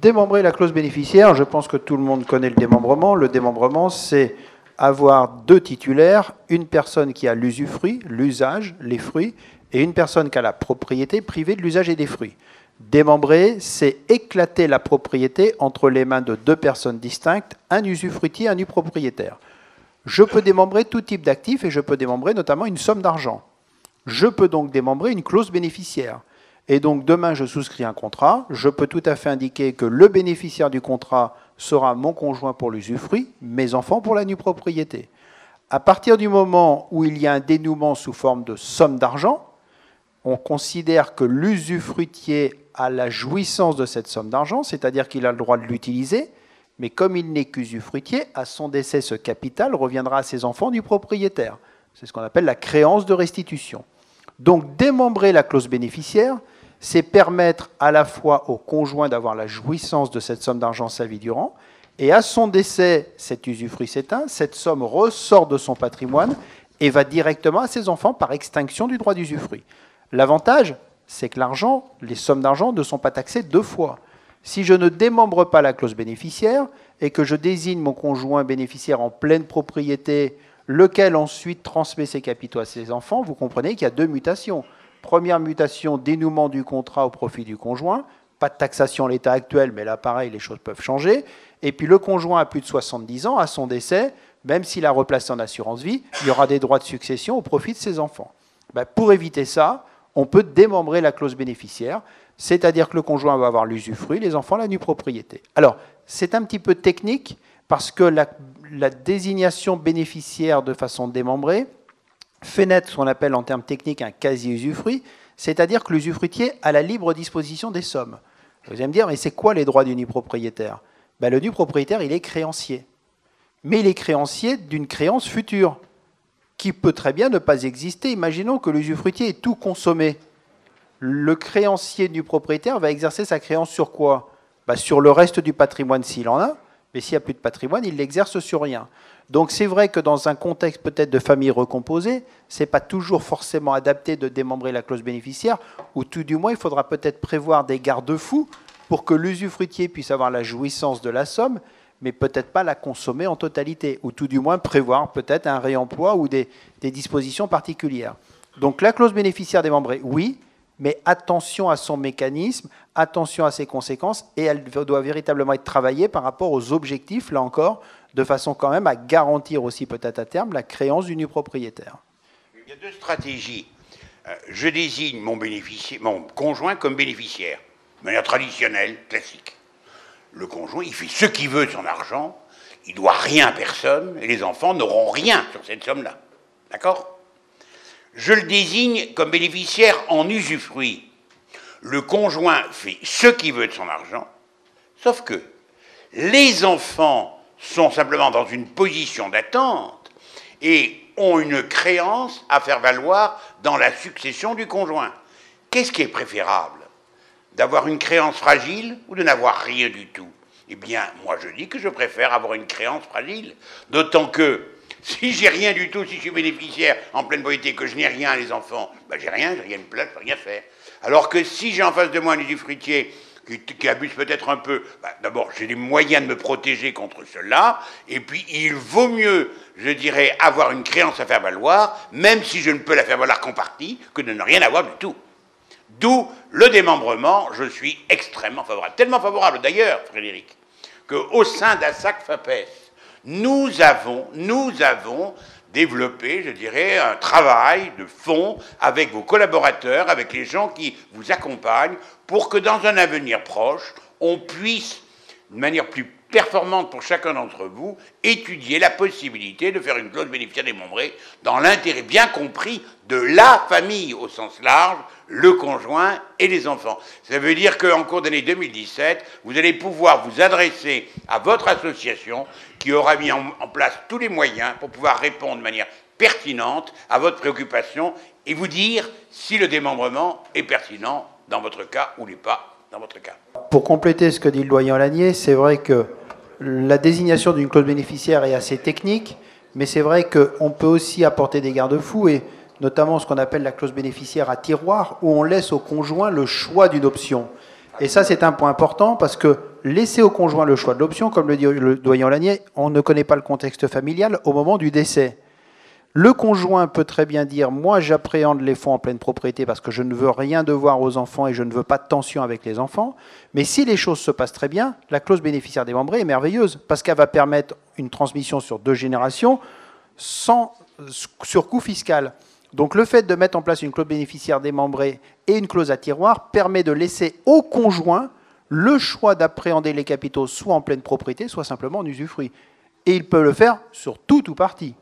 démembrer la clause bénéficiaire, je pense que tout le monde connaît le démembrement. Le démembrement, c'est avoir deux titulaires, une personne qui a l'usufruit, l'usage, les fruits, et une personne qui a la propriété privée de l'usage et des fruits. Démembrer, c'est éclater la propriété entre les mains de deux personnes distinctes, un usufruitier et un propriétaire. Je peux démembrer tout type d'actifs et je peux démembrer notamment une somme d'argent. Je peux donc démembrer une clause bénéficiaire. Et donc demain, je souscris un contrat, je peux tout à fait indiquer que le bénéficiaire du contrat sera mon conjoint pour l'usufruit, mes enfants pour la nue propriété. À partir du moment où il y a un dénouement sous forme de somme d'argent, on considère que l'usufruitier a la jouissance de cette somme d'argent, c'est-à-dire qu'il a le droit de l'utiliser, mais comme il n'est qu'usufruitier, à son décès, ce capital reviendra à ses enfants du propriétaire. C'est ce qu'on appelle la créance de restitution. Donc démembrer la clause bénéficiaire, c'est permettre à la fois au conjoint d'avoir la jouissance de cette somme d'argent sa vie durant, et à son décès, cet usufruit s'éteint, cette somme ressort de son patrimoine et va directement à ses enfants par extinction du droit d'usufruit. L'avantage, c'est que l'argent, les sommes d'argent ne sont pas taxées deux fois. Si je ne démembre pas la clause bénéficiaire et que je désigne mon conjoint bénéficiaire en pleine propriété, lequel ensuite transmet ses capitaux à ses enfants, vous comprenez qu'il y a deux mutations. Première mutation, dénouement du contrat au profit du conjoint. Pas de taxation à l'état actuel, mais là, pareil, les choses peuvent changer. Et puis le conjoint a plus de 70 ans, à son décès, même s'il a replacé en assurance vie, il y aura des droits de succession au profit de ses enfants. Pour éviter ça, on peut démembrer la clause bénéficiaire, c'est-à-dire que le conjoint va avoir l'usufruit, les enfants la nue propriété. Alors, c'est un petit peu technique, parce que la désignation bénéficiaire de façon démembrée fait naître ce qu'on appelle en termes techniques un quasi-usufruit, c'est-à-dire que l'usufruitier a la libre disposition des sommes. Vous allez me dire, mais c'est quoi les droits du nu propriétaire? Le nu propriétaire, il est créancier. Mais il est créancier d'une créance future, qui peut très bien ne pas exister. Imaginons que l'usufruitier ait tout consommé. Le créancier du propriétaire va exercer sa créance sur quoi? Sur le reste du patrimoine s'il en a, mais s'il n'y a plus de patrimoine, il l'exerce sur rien. Donc c'est vrai que dans un contexte peut-être de famille recomposée, ce n'est pas toujours forcément adapté de démembrer la clause bénéficiaire, ou tout du moins il faudra peut-être prévoir des garde-fous pour que l'usufruitier puisse avoir la jouissance de la somme, mais peut-être pas la consommer en totalité, ou tout du moins prévoir peut-être un réemploi ou des dispositions particulières. Donc la clause bénéficiaire démembrée, oui, mais attention à son mécanisme, attention à ses conséquences, et elle doit véritablement être travaillée par rapport aux objectifs, là encore, de façon quand même à garantir aussi peut-être à terme la créance du nu propriétaire. Il y a deux stratégies. Je désigne mon conjoint comme bénéficiaire, de manière traditionnelle, classique. Le conjoint, il fait ce qu'il veut de son argent, il ne doit rien à personne, et les enfants n'auront rien sur cette somme-là. D'accord? Je le désigne comme bénéficiaire en usufruit. Le conjoint fait ce qu'il veut de son argent, sauf que les enfants sont simplement dans une position d'attente et ont une créance à faire valoir dans la succession du conjoint. Qu'est-ce qui est préférable? D'avoir une créance fragile ou de n'avoir rien du tout? Eh bien, moi je dis que je préfère avoir une créance fragile, d'autant que si j'ai rien du tout, si je suis bénéficiaire en pleine propriété, que je n'ai rien, les enfants, j'ai rien de place, je peux rien faire. Alors que si j'ai en face de moi un usufruitier qui abuse peut-être un peu, d'abord j'ai les moyens de me protéger contre cela, et puis il vaut mieux, je dirais, avoir une créance à faire valoir, même si je ne peux la faire valoir qu'en partie, que de ne rien avoir du tout. D'où le démembrement, je suis extrêmement favorable. Tellement favorable d'ailleurs, Frédéric, qu'au sein d'ASAC-FAPES, nous avons développer, je dirais, un travail de fond avec vos collaborateurs, avec les gens qui vous accompagnent, pour que dans un avenir proche, on puisse, de manière plus performante pour chacun d'entre vous, étudier la possibilité de faire une clause bénéficiaire démembrée dans l'intérêt bien compris de la famille au sens large, le conjoint et les enfants. Ça veut dire qu'en cours d'année 2017, vous allez pouvoir vous adresser à votre association qui aura mis en place tous les moyens pour pouvoir répondre de manière pertinente à votre préoccupation et vous dire si le démembrement est pertinent dans votre cas ou n'est pas dans votre cas. Pour compléter ce que dit le doyen Lanier, c'est vrai que la désignation d'une clause bénéficiaire est assez technique, mais c'est vrai qu'on peut aussi apporter des garde-fous, et notamment ce qu'on appelle la clause bénéficiaire à tiroir, où on laisse au conjoint le choix d'une option. Et ça, c'est un point important, parce que laisser au conjoint le choix de l'option, comme le dit le doyen Olanier, on ne connaît pas le contexte familial au moment du décès. Le conjoint peut très bien dire « moi j'appréhende les fonds en pleine propriété parce que je ne veux rien devoir aux enfants et je ne veux pas de tension avec les enfants ». Mais si les choses se passent très bien, la clause bénéficiaire démembrée est merveilleuse parce qu'elle va permettre une transmission sur 2 générations sans surcoût fiscal. Donc le fait de mettre en place une clause bénéficiaire démembrée et une clause à tiroir permet de laisser au conjoint le choix d'appréhender les capitaux soit en pleine propriété, soit simplement en usufruit. Et il peut le faire sur tout ou partie.